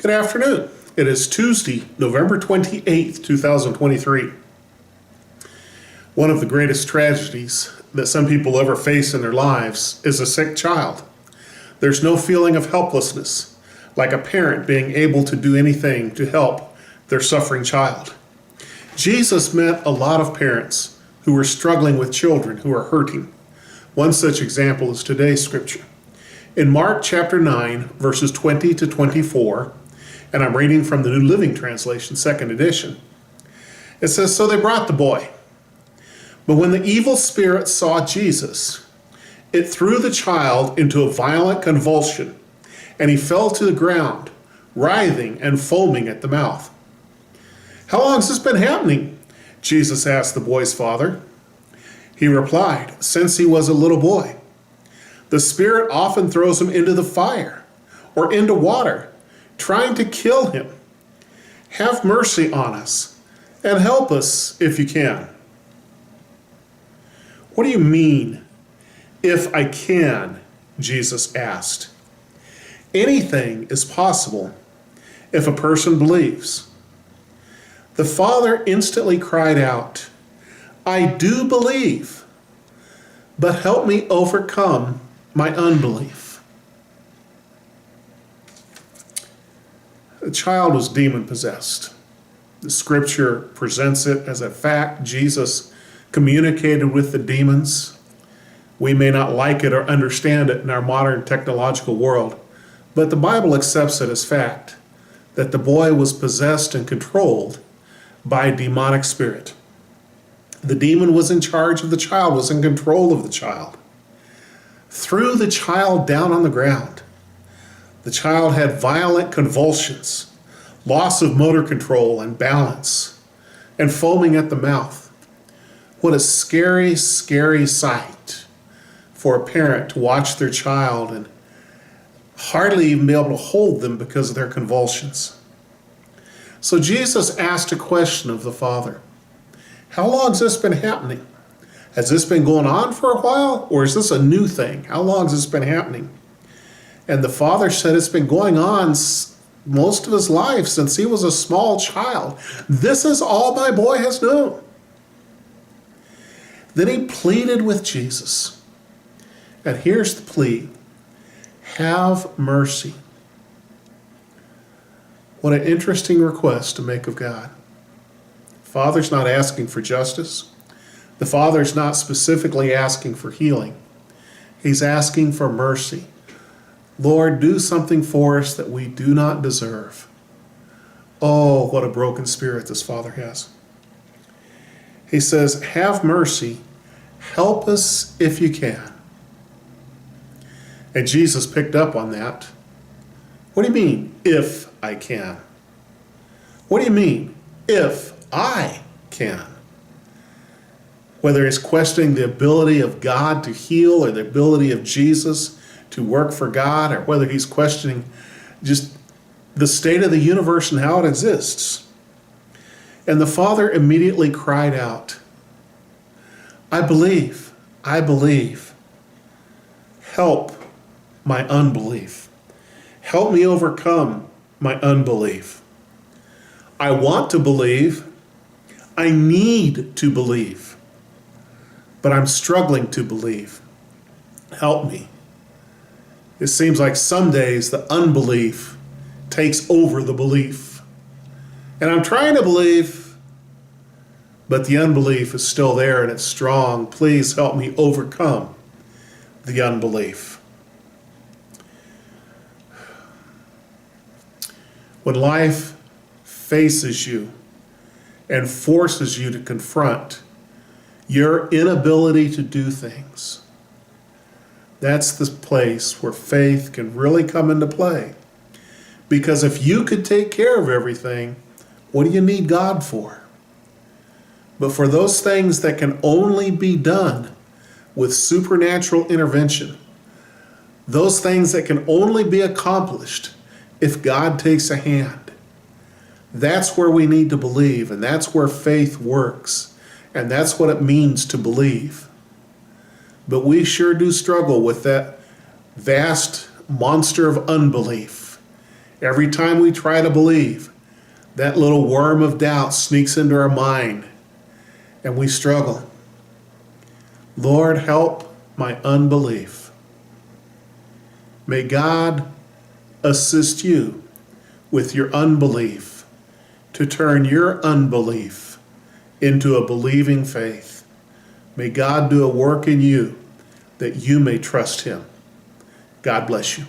Good afternoon. It is Tuesday, November 28th, 2023. One of the greatest tragedies that some people ever face in their lives is a sick child. There's no feeling of helplessness, like a parent being able to do anything to help their suffering child. Jesus met a lot of parents who were struggling with children who are hurting. One such example is today's scripture. In Mark chapter 9, verses 20 to 24, and I'm reading from the New Living Translation, second edition. It says, "So they brought the boy. But when the evil spirit saw Jesus, it threw the child into a violent convulsion, and he fell to the ground, writhing and foaming at the mouth." "How long has this been happening?" Jesus asked the boy's father. He replied, "Since he was a little boy. The spirit often throws him into the fire or into water, trying to kill him. Have mercy on us and help us if you can." "What do you mean, if I can?" Jesus asked. "Anything is possible if a person believes." The father instantly cried out, "I do believe, but help me overcome my unbelief." The child was demon-possessed. The scripture presents it as a fact. Jesus communicated with the demons. We may not like it or understand it in our modern technological world, but the Bible accepts it as fact that the boy was possessed and controlled by a demonic spirit. The demon was in charge of the child, was in control of the child. Threw the child down on the ground. The child had violent convulsions, loss of motor control and balance, and foaming at the mouth. What a scary, scary sight for a parent to watch their child and hardly even be able to hold them because of their convulsions. So Jesus asked a question of the father. How long has this been happening? Has this been going on for a while, or is this a new thing? How long has this been happening? And the father said it's been going on most of his life since he was a small child. This is all my boy has known. Then he pleaded with Jesus. And here's the plea. Have mercy. What an interesting request to make of God. The Father's not asking for justice. The Father's not specifically asking for healing. He's asking for mercy. Lord, do something for us that we do not deserve. Oh, what a broken spirit this Father has. He says, have mercy. Help us if you can. And Jesus picked up on that. What do you mean, if I can? What do you mean, if I can? Whether he's questioning the ability of God to heal or the ability of Jesus to work for God, or whether he's questioning just the state of the universe and how it exists. And the father immediately cried out, I believe. Help my unbelief. Help me overcome my unbelief. I want to believe. I need to believe. But I'm struggling to believe. Help me. It seems like some days the unbelief takes over the belief. And I'm trying to believe, but the unbelief is still there and it's strong. Please help me overcome the unbelief. When life faces you and forces you to confront your inability to do things, that's the place where faith can really come into play. Because if you could take care of everything, what do you need God for? But for those things that can only be done with supernatural intervention, those things that can only be accomplished if God takes a hand, that's where we need to believe, and that's where faith works, and that's what it means to believe. But we sure do struggle with that vast monster of unbelief. Every time we try to believe, that little worm of doubt sneaks into our mind and we struggle. Lord, help my unbelief. May God assist you with your unbelief to turn your unbelief into a believing faith. May God do a work in you that you may trust him. God bless you.